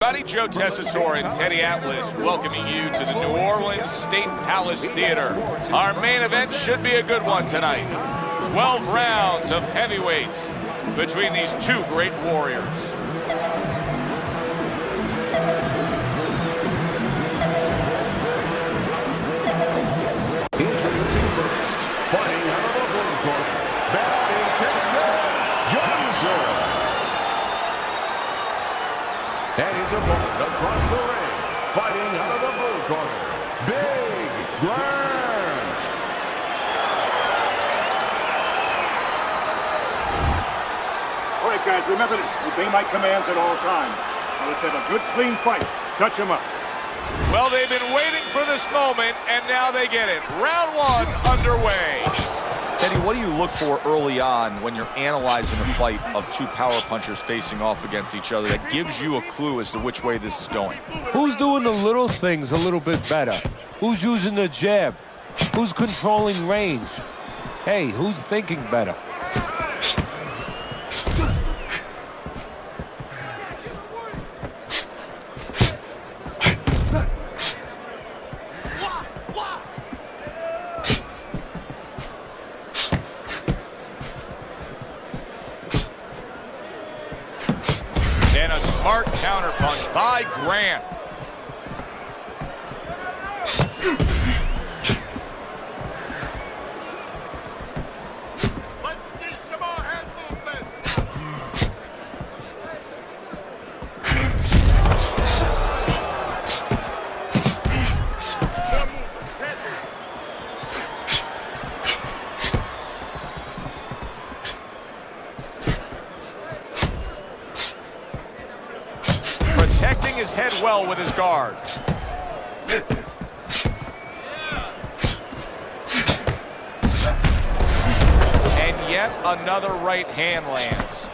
Everybody, Joe Tessitore and Teddy Atlas welcoming you to the New Orleans State Palace Theater. Our main event should be a good one tonight. 12 rounds of heavyweights between these two great warriors. Introducing first, fighting out of the blue corner, batting catches Johnson. And his opponent across the ring, fighting out of the blue corner, Big Grant. All right, guys, remember this. Obey my commands at all times. Now let's have a good, clean fight. Touch him up. Well, they've been waiting for this moment, and now they get it. Round one underway. Teddy, what do you look for early on when you're analyzing a fight of two power punchers facing off against each other that gives you a clue as to which way this is going? Who's doing the little things a little bit better? Who's using the jab? Who's controlling range? Hey, who's thinking better? And a smart counterpunch by Grant. Let's see some more hand movement. More movement. Head Protecting his head well with his guard. And yet another right hand lands.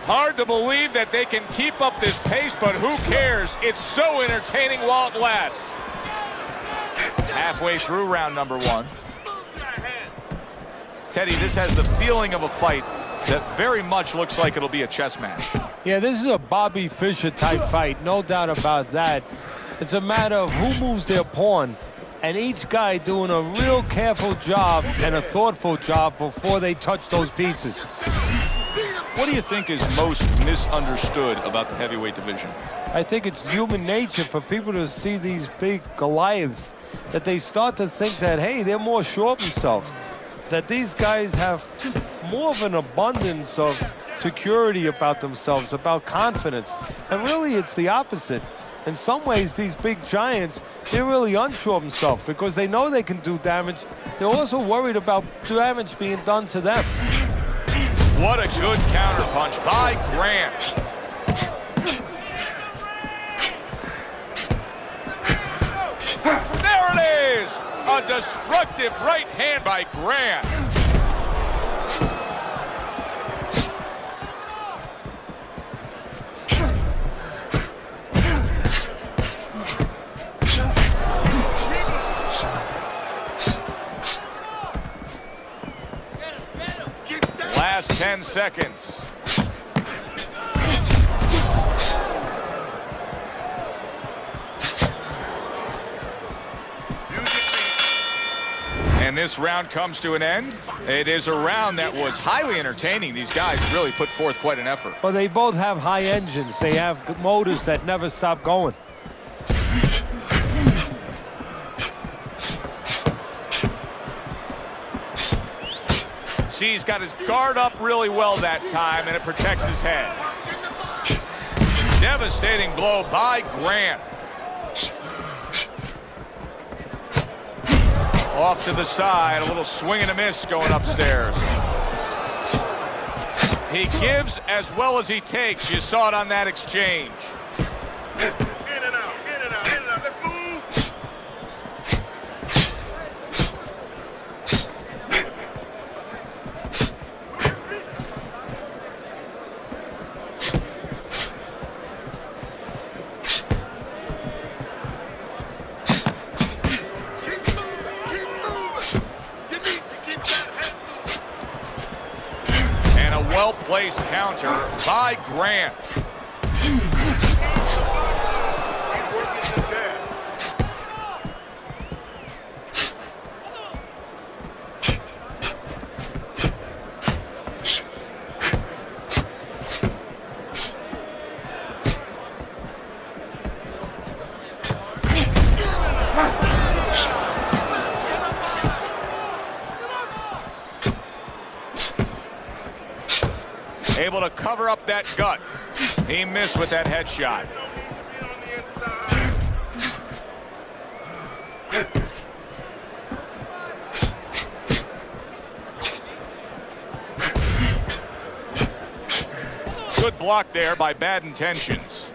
Hard to believe that they can keep up this pace, but who cares? It's so entertaining while it lasts. Halfway through round number one. Teddy, this has the feeling of a fight that very much looks like it'll be a chess match. Yeah, this is a Bobby Fischer type fight, no doubt about that. It's a matter of who moves their pawn, and each guy doing a real careful job and a thoughtful job before they touch those pieces. What do you think is most misunderstood about the heavyweight division? I think it's human nature for people to see these big Goliaths, that they start to think that, hey, they're more sure of themselves, that these guys have more of an abundance of security about themselves, about confidence. And really, it's the opposite. In some ways, these big giants, they're really unsure of themselves because they know they can do damage. They're also worried about damage being done to them. What a good counterpunch by Grant. There it is! A destructive right hand by Grant. Last 10 seconds. And this round comes to an end. It is a round that was highly entertaining. These guys really put forth quite an effort. But they both have high engines. They have motors that never stop going. See, he's got his guard up really well that time, and it protects his head. Devastating blow by Grant. Off to the side, a little swing and a miss going upstairs. He gives as well as he takes. You saw it on that exchange. in and out, in and out, in and out. Let's move. Well-placed counter by Grant. able to cover up that gut. He missed with that headshot. Good block there by Bad Intentions.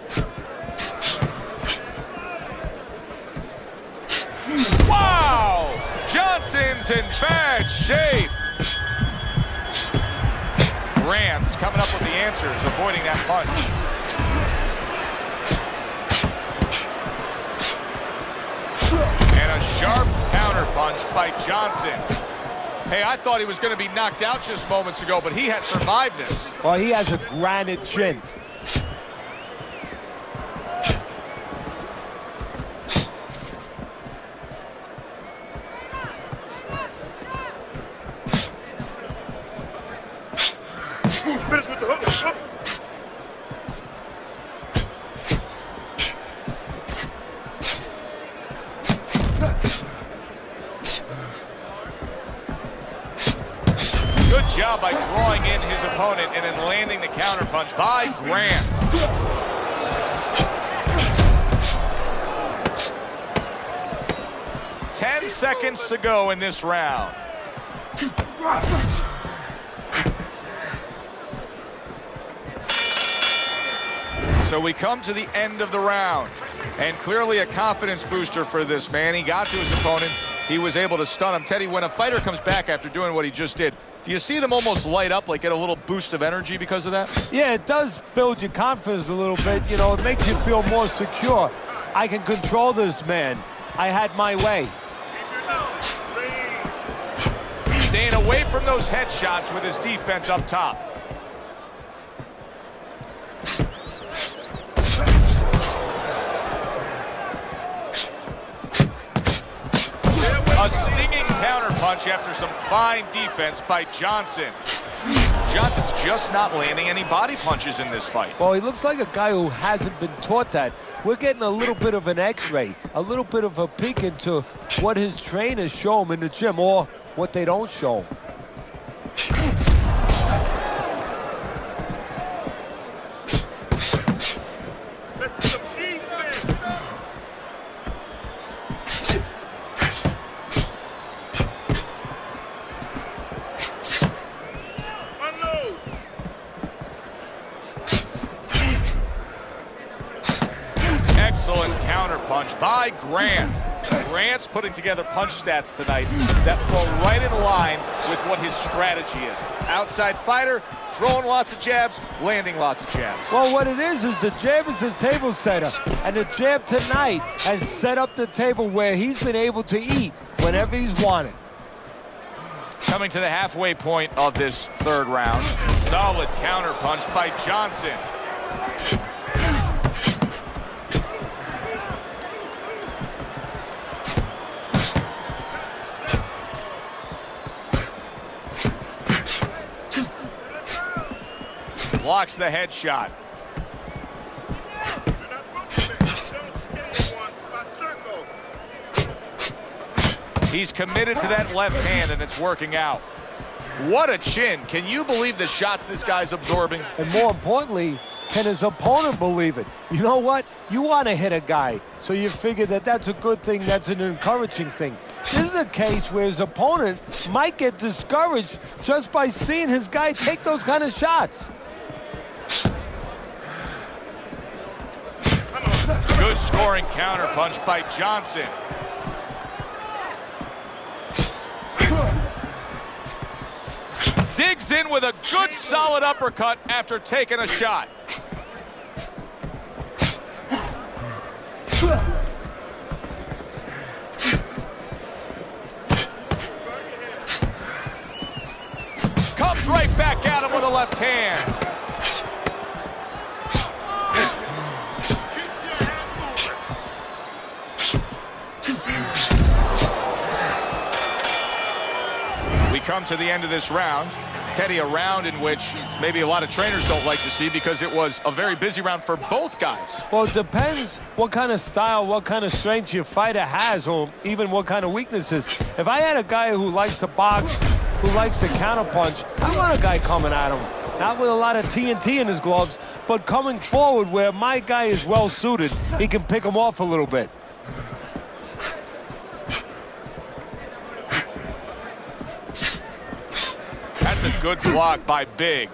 Wow! Johnson's in bad shape. Grant's coming up with the answers, avoiding that punch. And a sharp counter punch by Johnson. Hey, I thought he was going to be knocked out just moments ago, but he has survived this. Well, he has a granite chin. Finish with the hook. Good job by drawing in his opponent and then landing the counterpunch by Grant. Ten seconds to go in this round. So we come to the end of the round, and clearly a confidence booster for this man. He got to his opponent. He was able to stun him. Teddy, when a fighter comes back after doing what he just did, do you see them almost light up, like get a little boost of energy because of that? Yeah, it does build your confidence a little bit. You know, it makes you feel more secure. I can control this man. I had my way. Staying away from those headshots with his defense up top. A stinging counterpunch after some fine defense by Johnson. Johnson's just not landing any body punches in this fight. Well, he looks like a guy who hasn't been taught that. We're getting a little bit of an x-ray, a little bit of a peek into what his trainers show him in the gym or what they don't show him. That's some defense. Unload. Excellent counterpunch by Grant. Grant's putting together punch stats tonight that fall right in line with what his strategy is. Outside fighter, throwing lots of jabs, landing lots of jabs. Well, what it is the jab is the table setter. And the jab tonight has set up the table where he's been able to eat whenever he's wanted. Coming to the halfway point of this third round. Solid counterpunch by Johnson. Blocks the headshot. You're not moving. Don't stay once. My circle. He's committed to that left hand, and it's working out. What a chin. Can you believe the shots this guy's absorbing? And more importantly, can his opponent believe it? You know what? You want to hit a guy, so you figure that that's a good thing, that's an encouraging thing. This is a case where his opponent might get discouraged just by seeing his guy take those kind of shots. Good scoring counterpunch by Johnson. Digs in with a good solid uppercut after taking a shot. Comes right back at him with a left hand. We come to the end of this round. Teddy, a round in which maybe a lot of trainers don't like to see because it was a very busy round for both guys. Well, it depends what kind of style, what kind of strength your fighter has, or even what kind of weaknesses. If I had a guy who likes to box, who likes to counterpunch, I want a guy coming at him Not with a lot of TNT in his gloves, but coming forward where my guy is well suited, he can pick him off a little bit. That's a good block by Big.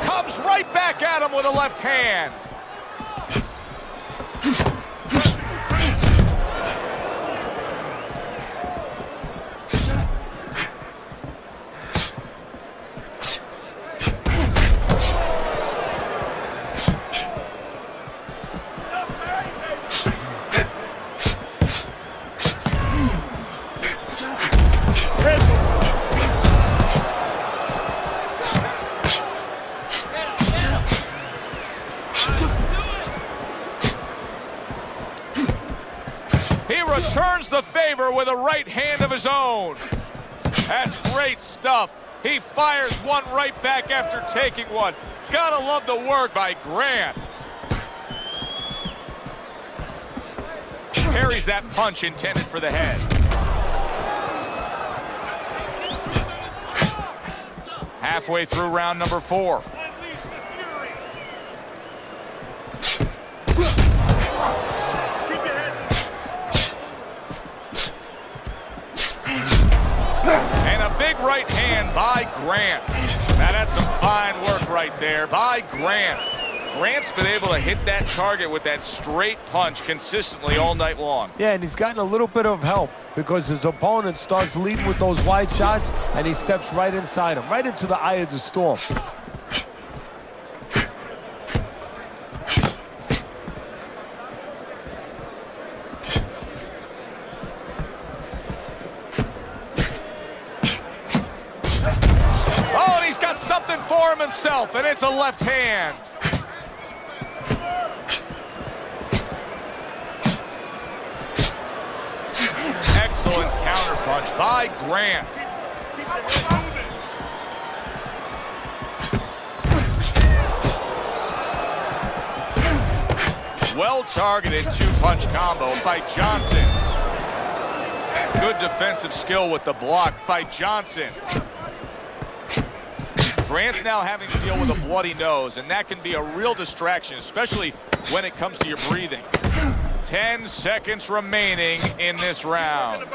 Comes right back at him with a left hand. Returns the favor with a right hand of his own. That's great stuff. He fires one right back after taking one. Gotta love the work by Grant. Parries that punch intended for the head. Halfway through round number 4. And a big right hand by Grant. Now that's some fine work right there by Grant. Grant's been able to hit that target with that straight punch consistently all night long. Yeah, and he's gotten a little bit of help because his opponent starts leading with those wide shots, and he steps right inside him, right into the eye of the storm. Oh, and he's got something for him himself, and it's a left hand. Excellent counterpunch by Grant. Well-targeted two-punch combo by Johnson. Good defensive skill with the block by Johnson. Grant's now having to deal with a bloody nose, and that can be a real distraction, especially when it comes to your breathing. 10 seconds remaining in this round.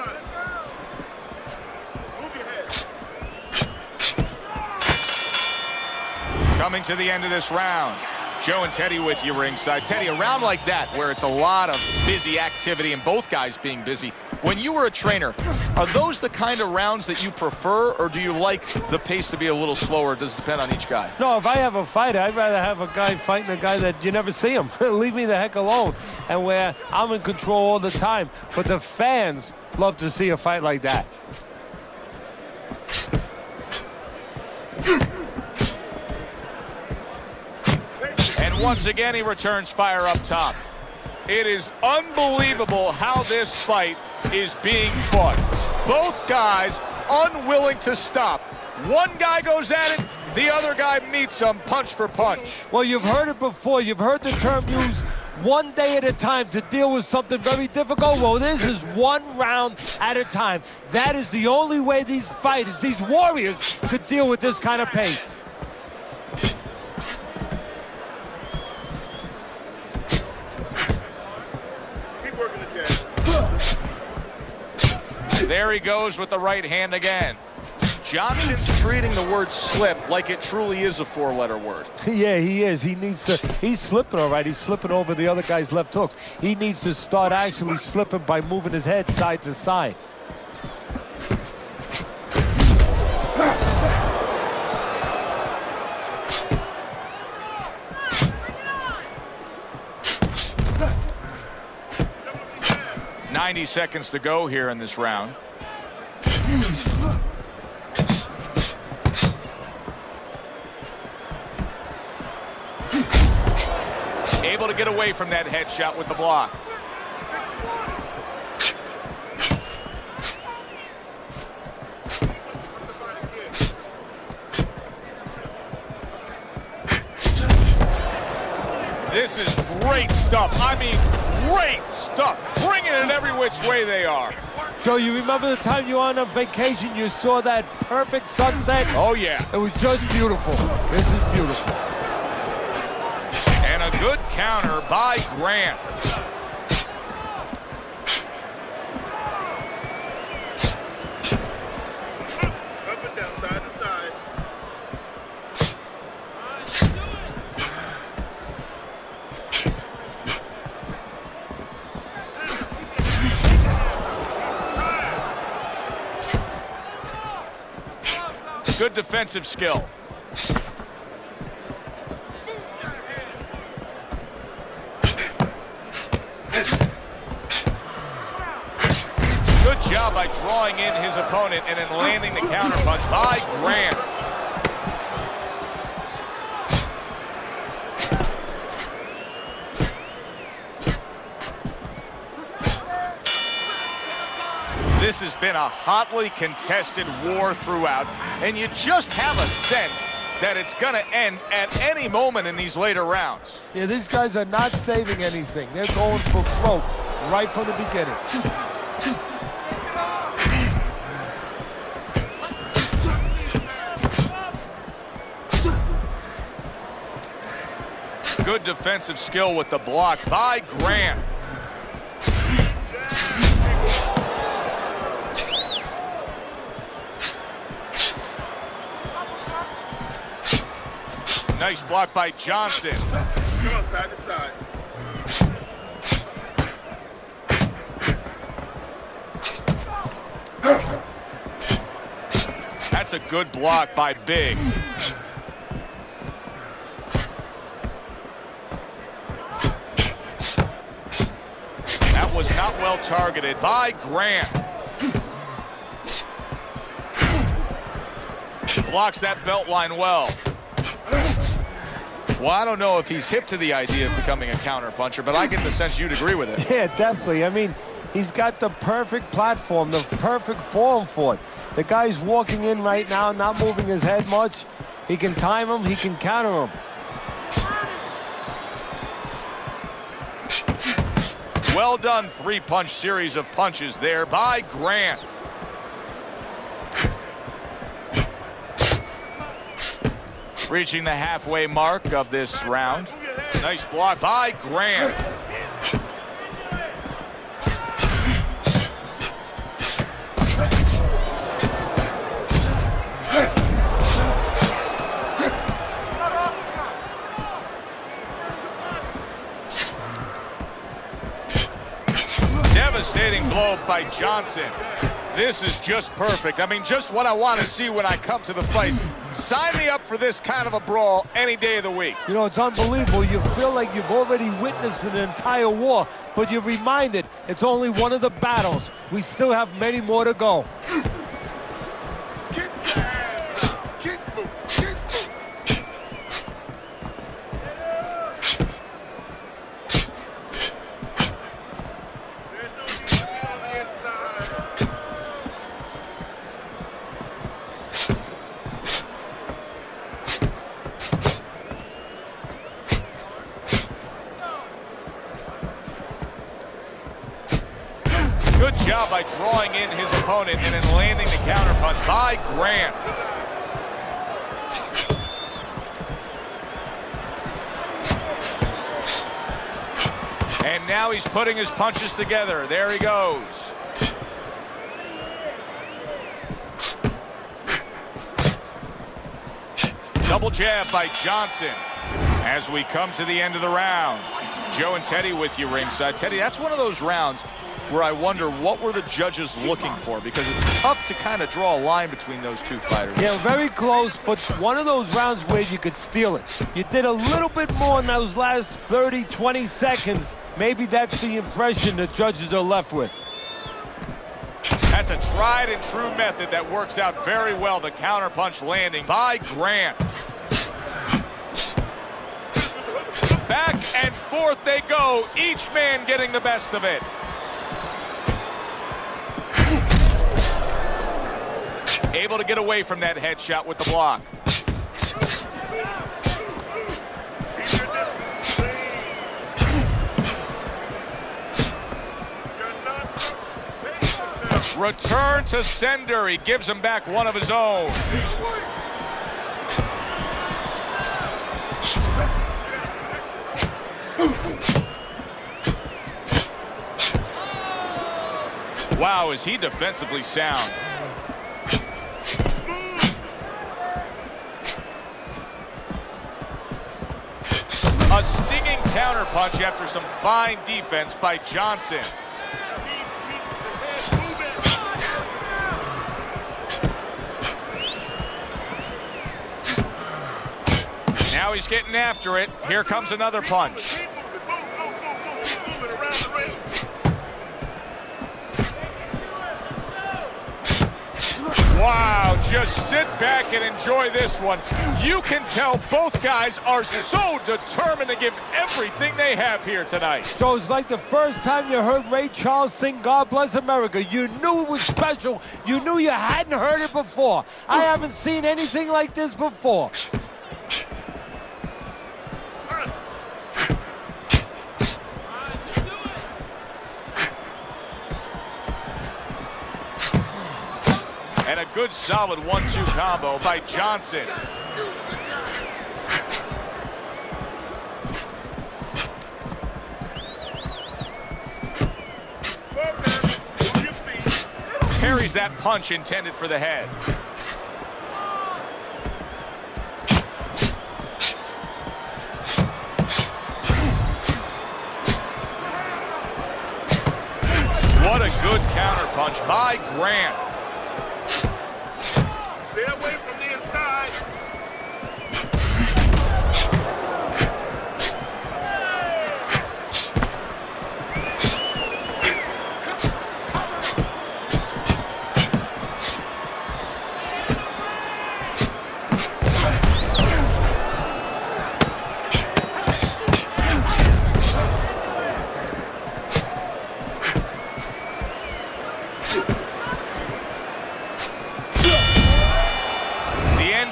Coming to the end of this round. Joe and Teddy with you ringside. Teddy, a round like that where it's a lot of busy activity and both guys being busy. When you were a trainer, are those the kind of rounds that you prefer, or do you like the pace to be a little slower? Does it depend on each guy? No, if I have a fight, I'd rather have a guy fighting a guy that you never see him. Leave me the heck alone. And where I'm in control all the time. But the fans love to see a fight like that. And once again, he returns fire up top. It is unbelievable how this fight is being fought. Both guys unwilling to stop. One guy goes at it, the other guy meets him punch for punch. Well, you've heard it before. You've heard the term used, one day at a time to deal with something very difficult. Well, this is one round at a time. That is the only way these fighters, these warriors, could deal with this kind of pace. There he goes with the right hand again. Johnson's treating the word slip like it truly is a four-letter word. Yeah, he is. He's slipping all right. He's slipping over the other guy's left hooks. He needs to start actually slipping by moving his head side to side. .90 seconds to go here in this round. Able to get away from that headshot with the block. This is great stuff. I mean, great stuff. Bringing it every which way they are. Joe, you remember the time you were on a vacation, you saw that perfect sunset? Oh, yeah. It was just beautiful. This is beautiful. And a good counter by Grant. Up and down, side to side. Good defensive skill. Good job by drawing in his opponent and then landing the counterpunch by Grant. This has been a hotly contested war throughout, and you just have a sense that it's going to end at any moment in these later rounds. Yeah, these guys are not saving anything. They're going for broke right from the beginning. Good defensive skill with the block by Grant. Nice block by Johnson. Come on, side to side. That's a good block by Big. That was not well targeted by Grant. Blocks that belt line well. Well, I don't know if he's hip to the idea of becoming a counter puncher, but I get the sense you'd agree with it. Yeah, definitely. I mean, he's got the perfect platform, the perfect form for it. The guy's walking in right now, not moving his head much. He can time him, he can counter him. Well done, three-punch series of punches there by Grant. Reaching the halfway mark of this round. Nice block by Grant. Devastating blow by Johnson. This is just perfect. I mean, just what I want to see when I come to the fights. Sign me up for this kind of a brawl any day of the week. You know, it's unbelievable. You feel like you've already witnessed an entire war, but you're reminded it's only one of the battles. We still have many more to go. Kick the ass. Kick boot. Kick boot. There's no need to be on the inside. Good job by drawing in his opponent and then landing the counterpunch by Grant. And now he's putting his punches together. There he goes. Double jab by Johnson as we come to the end of the round. Joe and Teddy with you ringside. Teddy, that's one of those rounds where I wonder what were the judges looking for, because it's tough to kind of draw a line between those two fighters. Yeah, very close, but one of those rounds where you could steal it. You did a little bit more in those last 30, 20 seconds. Maybe that's the impression the judges are left with. That's a tried and true method that works out very well. The counterpunch landing by Grant. Back and forth they go, each man getting the best of it. Able to get away from that headshot with the block. return to sender. He gives him back one of his own. Wow, is he defensively sound. A stinging counterpunch after some fine defense by Johnson. Now he's getting after it. Here comes another punch. Wow, just sit back and enjoy this one. You can tell both guys are so determined to give everything they have here tonight. Joe, it's like the first time you heard Ray Charles sing God Bless America. You knew it was special. You knew you hadn't heard it before. I haven't seen anything like this before. And a good solid 1-2 combo by Johnson. Parries that punch intended for the head. What a good counter punch by Grant. Stay away from the inside.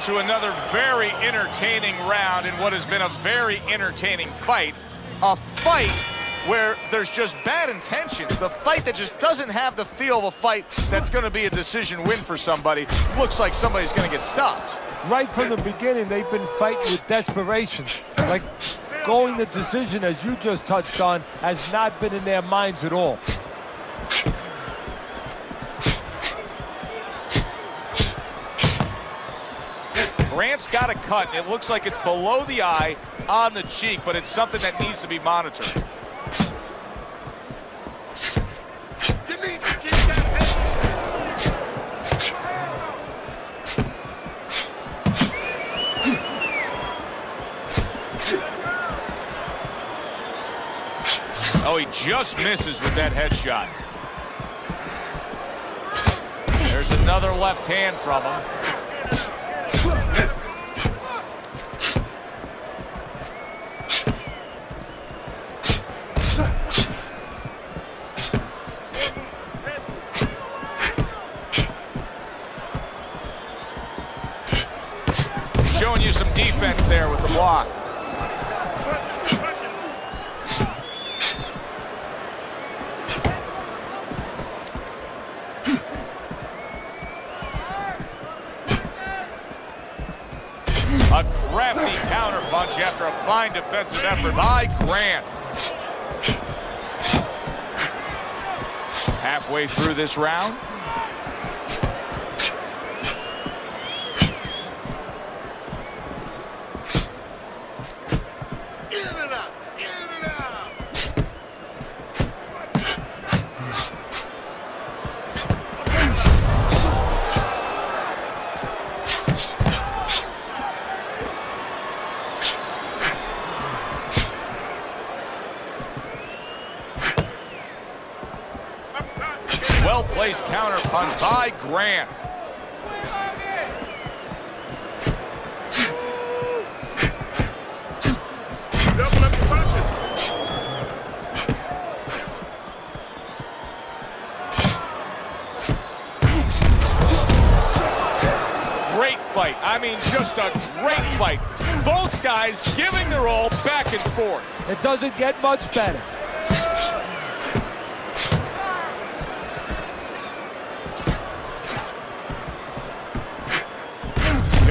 To another very entertaining round in what has been a very entertaining fight. A fight where there's just bad intentions. The fight that just doesn't have the feel of a fight that's going to be a decision win for somebody. Looks like somebody's going to get stopped. Right from the beginning, they've been fighting with desperation. Like going the decision, as you just touched on, has not been in their minds at all. Grant's got a cut. It looks like it's below the eye on the cheek, but it's something that needs to be monitored. You need to keep that head. Oh, he just misses with that headshot. There's another left hand from him. Showing you some defense there with the block. A crafty counter punch after a fine defensive effort by Grant. Halfway through this round. In and out. In and out. Well-placed counter punch by Grant. Double up the punches. Great fight. I mean, just a great fight. Both guys giving their all back and forth. It doesn't get much better.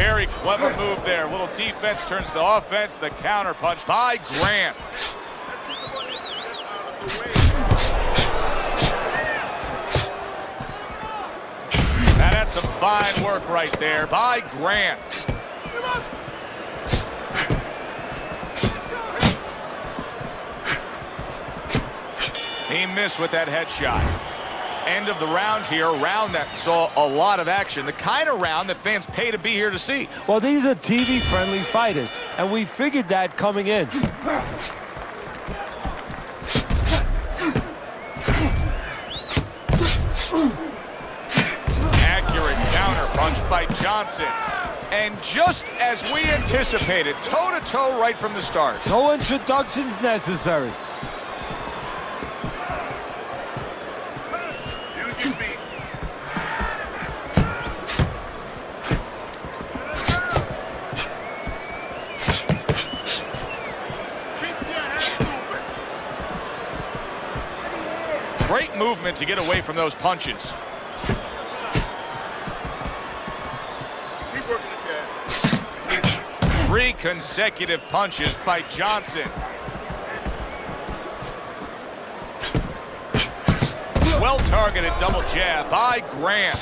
Very clever move there. Little defense turns to offense. The counter punch by Grant. Now that's some fine work right there by Grant. He missed with that headshot. End of the round here, a round that saw a lot of action. The kind of round that fans pay to be here to see. Well, these are TV-friendly fighters, and we figured that coming in. Accurate counter punch by Johnson. And just as we anticipated, toe-to-toe right from the start. No introductions necessary. Use your feet. Keep your head moving. Great movement to get away from those punches. Keep working it, Dad. 3 consecutive punches by Johnson. Well-targeted double jab by Grant.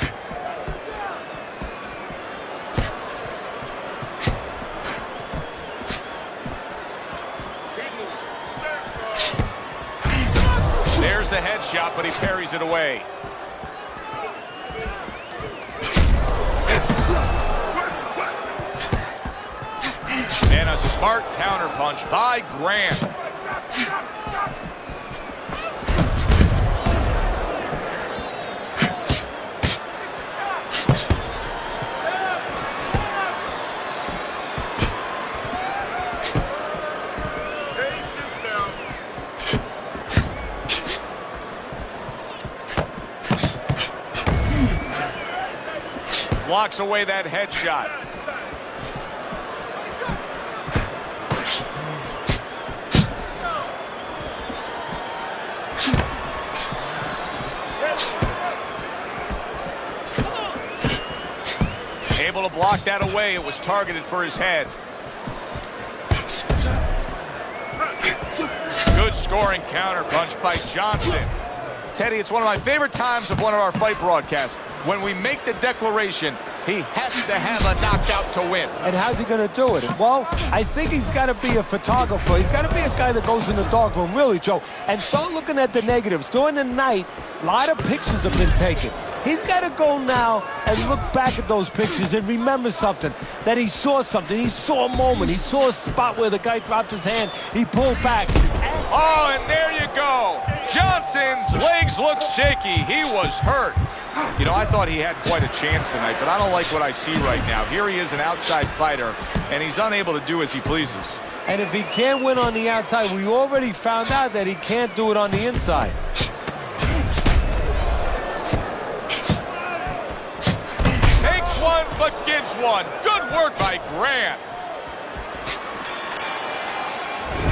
There's the headshot, but he parries it away. And a smart counterpunch by Grant. Patience now. Blocks away that headshot. Able to block that away. It was targeted for his head. Good scoring counterpunch by Johnson. Teddy, it's one of my favorite times of one of our fight broadcasts. When we make the declaration, he has to have a knockout to win. And how's he going to do it? Well, I think he's got to be a photographer. He's got to be a guy that goes in the darkroom, really, Joe, and start looking at the negatives. During the night, a lot of pictures have been taken. He's got to go now and look back at those pictures and remember something, that he saw something. He saw a moment. He saw a spot where the guy dropped his hand. He pulled back. Oh, and there you go. Johnson's legs look shaky. He was hurt. You know, I thought he had quite a chance tonight, but I don't like what I see right now. Here he is, an outside fighter, and he's unable to do as he pleases. And if he can't win on the outside, we already found out that he can't do it on the inside. Takes one, but gives one. Good work by Grant.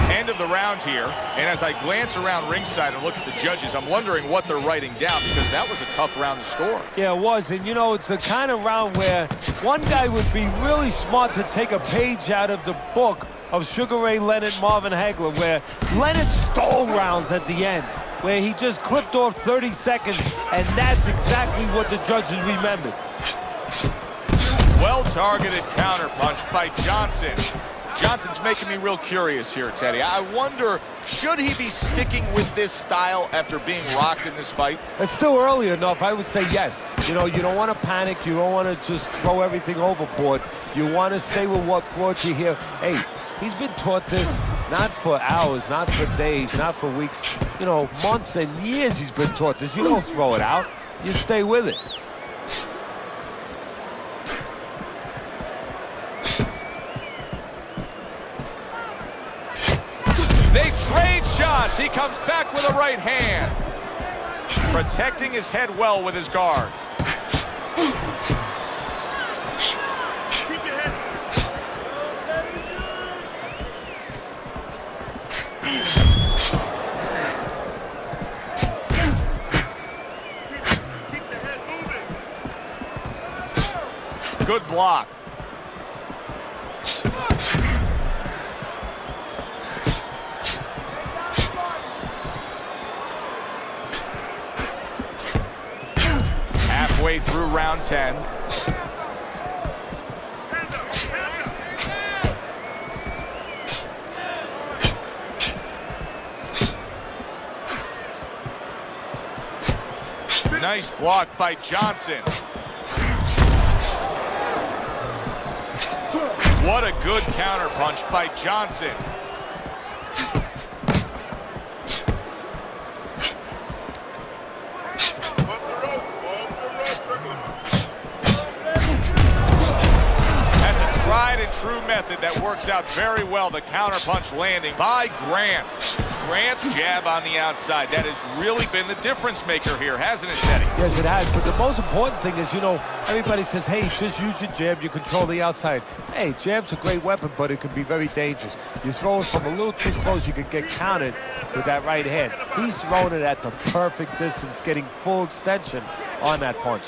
End of the round here, and as I glance around ringside and look at the judges, I'm wondering what they're writing down, because that was a tough round to score. Yeah, it was, and you know, it's the kind of round where one guy would be really smart to take a page out of the book of Sugar Ray Leonard, Marvin Hagler, where Leonard stole rounds at the end, where he just clipped off 30 seconds, and that's exactly what the judges remembered. Well-targeted counterpunch by Johnson. Johnson's making me real curious here, Teddy. I wonder, should he be sticking with this style after being rocked in this fight? It's still early enough. I would say yes. You know, you don't want to panic. You don't want to just throw everything overboard. You want to stay with what brought you here. Hey, he's been taught this not for hours, not for days, not for weeks. You know, months and years he's been taught this. You don't throw it out. You stay with it. They trade shots. He comes back with a right hand. Protecting his head well with his guard. Keep your head. Keep the head moving. Good block. way through round 10. Nice block by Johnson. What a good counterpunch by Johnson. That's a tried and true method that works out very well. The counterpunch landing by Grant. Grant's jab on the outside. That has really been the difference maker here, hasn't it, Teddy? Yes, it has. But the most important thing is, you know, everybody says, hey, just use your jab. You control the outside. Hey, jab's a great weapon, but it can be very dangerous. You throw it from a little too close, you could get countered with that right hand. He's throwing it at the perfect distance, getting full extension on that punch.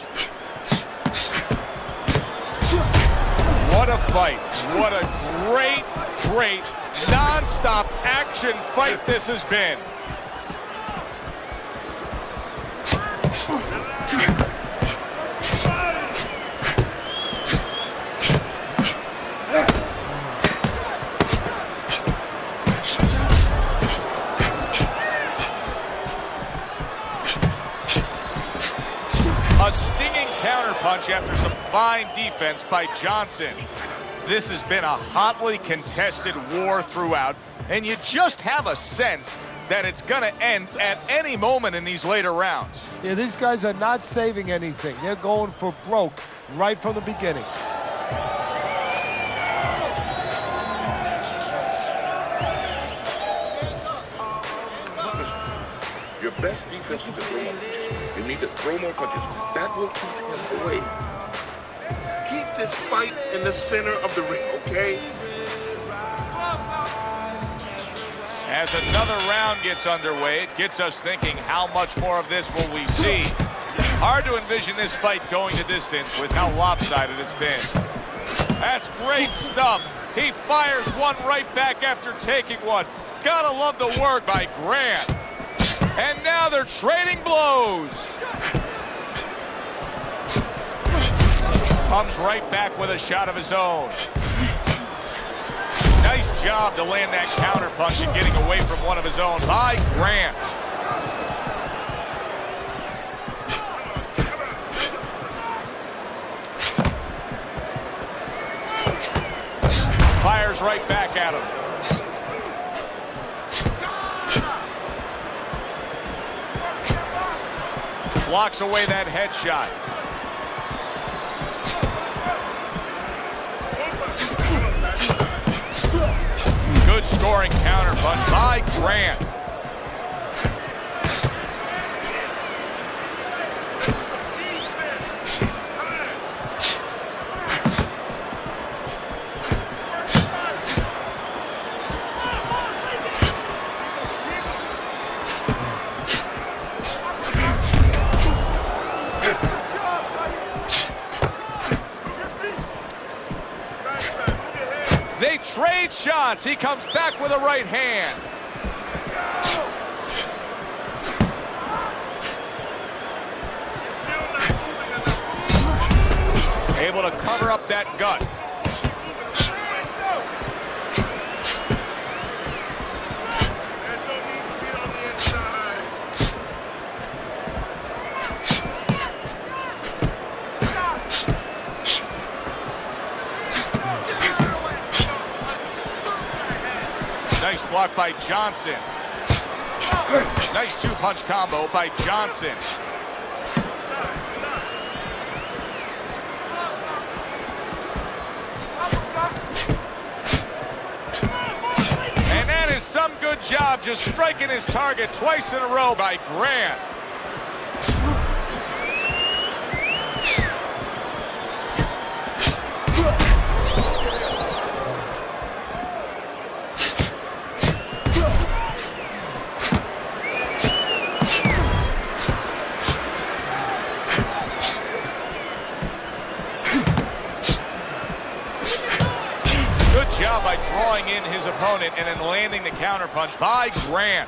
What a fight. What a great, great non-stop action fight this has been. A stinging counterpunch after some fine defense by Johnson. This has been a hotly contested war throughout, and you just have a sense that it's going to end at any moment in these later rounds. Yeah, these guys are not saving anything. They're going for broke right from the beginning. Your best defense is to throw more punches. You need to throw more punches. That will keep him away. Keep this fight in the center of the ring, okay? As another round gets underway, it gets us thinking, how much more of this will we see? Hard to envision this fight going the distance with how lopsided it's been. That's great stuff. He fires one right back after taking one. Gotta love the work by Grant. And now they're trading blows. Comes right back with a shot of his own. Nice job to land that counterpunch and getting away from one of his own by Grant. Fires right back at him. Blocks away that headshot. Good scoring counterpunch by Grant. They trade shots. He comes back with a right hand. Able to cover up that gut. Nice block by Johnson. Nice two-punch combo by Johnson. And that is some good job just striking his target twice in a row by Grant. Job by drawing in his opponent and then landing the counterpunch by Grant.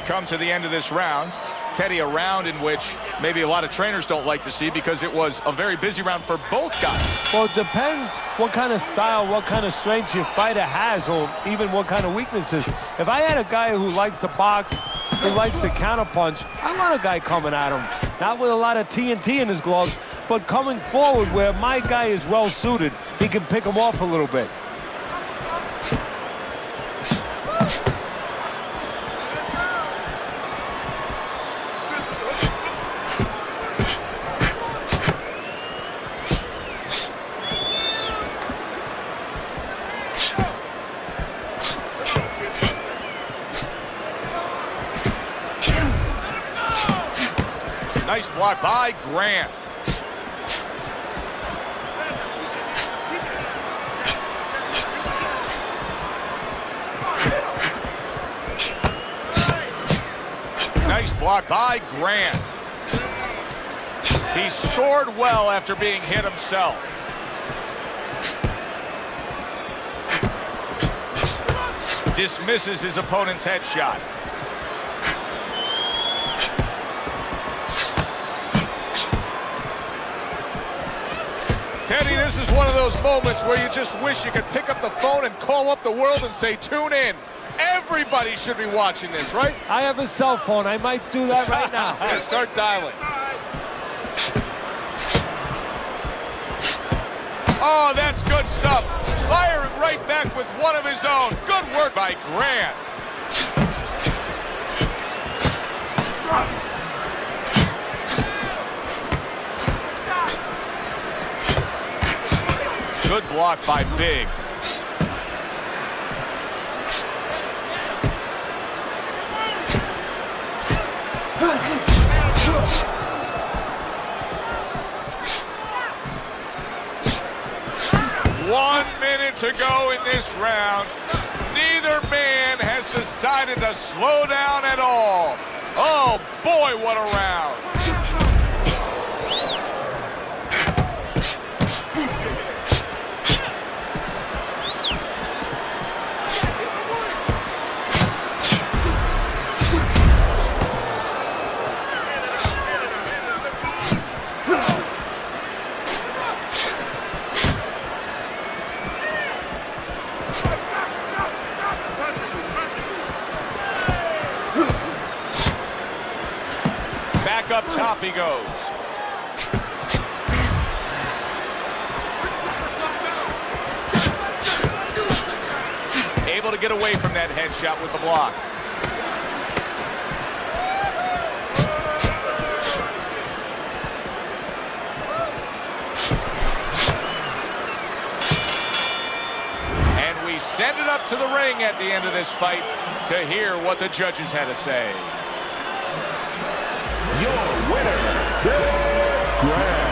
come to the end of this round. Teddy, a round in which maybe a lot of trainers don't like to see because it was a very busy round for both guys. Well, it depends what kind of style, what kind of strength your fighter has, or even what kind of weaknesses. If I had a guy who likes to box, who likes to counterpunch, I want a guy coming at him. Not with a lot of TNT in his gloves, but coming forward where my guy is well suited. He can pick him off a little bit. Nice block by Grant. Nice block by Grant. He scored well after being hit himself. Dismisses his opponent's headshot. Teddy, this is one of those moments where you just wish you could pick up the phone and call up the world and say, tune in. Everybody should be watching this, right? I have a cell phone. I might do that right now. Start dialing. Oh, that's good stuff. Firing right back with one of his own. Good work by Grant. Good block by Big. One minute to go in this round. Neither man has decided to slow down at all. Oh boy, what a round. Up top he goes. Able to get away from that headshot with the block. And we send it up to the ring at the end of this fight to hear what the judges had to say. Your winner, Grant.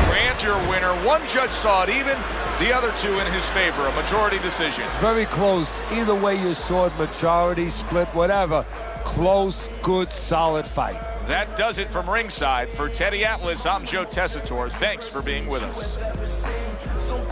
Grant's your winner. One judge saw it even, the other two in his favor. A majority decision. Very close. Either way you saw it, majority, split, whatever. Close, good, solid fight. That does it from ringside. For Teddy Atlas, I'm Joe Tessitore. Thanks for being with us.